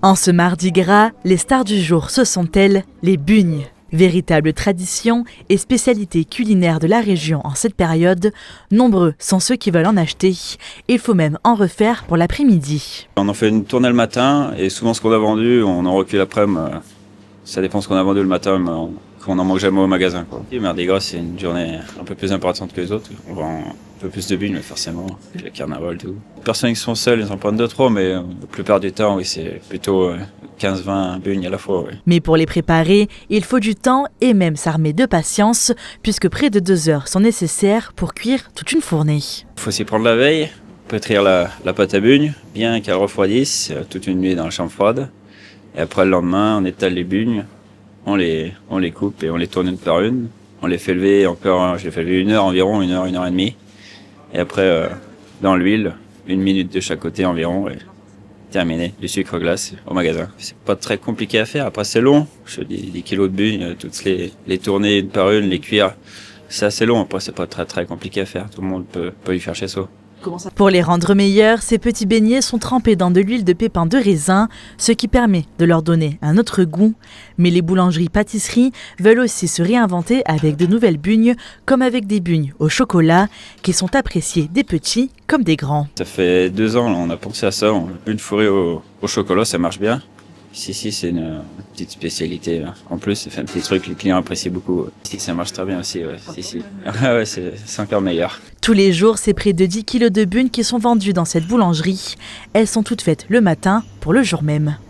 En ce mardi gras, les stars du jour, ce sont elles, les bugnes. Véritable tradition et spécialité culinaire de la région en cette période, nombreux sont ceux qui veulent en acheter. Il faut même en refaire pour l'après-midi. On en fait une tournée le matin et souvent ce qu'on a vendu, on en recule l'après-midi. Ça dépend ce qu'on a vendu le matin, mais qu'on en mange jamais au magasin. Le Mardi Gras, c'est une journée un peu plus importante que les autres. On vend un peu plus de bugnes, forcément, le carnaval, tout. Les personnes qui sont seules, ils en prennent 2-3, mais la plupart du temps, oui, c'est plutôt 15-20 bugnes à la fois. Oui. Mais pour les préparer, il faut du temps et même s'armer de patience, puisque près de 2 heures sont nécessaires pour cuire toute une fournée. Il faut s'y prendre la veille, pétrir la pâte à bugnes, bien qu'elle refroidisse, toute une nuit dans la chambre froide. Et après le lendemain, on étale les bugnes, on les coupe et on les tourne une par une. On les fait lever encore, je les fais lever 1 heure environ, 1 heure et demie. Et après, dans l'huile, 1 minute de chaque côté environ. Et terminé, du sucre glace au magasin. C'est pas très compliqué à faire, après c'est long. Je dis des kilos de bugnes, toutes les tourner une par une, les cuire. C'est assez long, après c'est pas très compliqué à faire. Tout le monde peut y faire chez soi. Pour les rendre meilleurs, ces petits beignets sont trempés dans de l'huile de pépins de raisin, ce qui permet de leur donner un autre goût. Mais les boulangeries-pâtisseries veulent aussi se réinventer avec de nouvelles bugnes, comme avec des bugnes au chocolat, qui sont appréciées des petits comme des grands. Ça fait 2 ans, là, on a pensé à ça. Une fourrée au chocolat, ça marche bien. Ici, c'est une petite spécialité. En plus, ça fait un petit truc que les clients apprécient beaucoup. Ici, ça marche très bien aussi. Ouais. Ouais, c'est encore meilleur. Tous les jours, c'est près de 10 kilos de bugnes qui sont vendues dans cette boulangerie. Elles sont toutes faites le matin pour le jour même.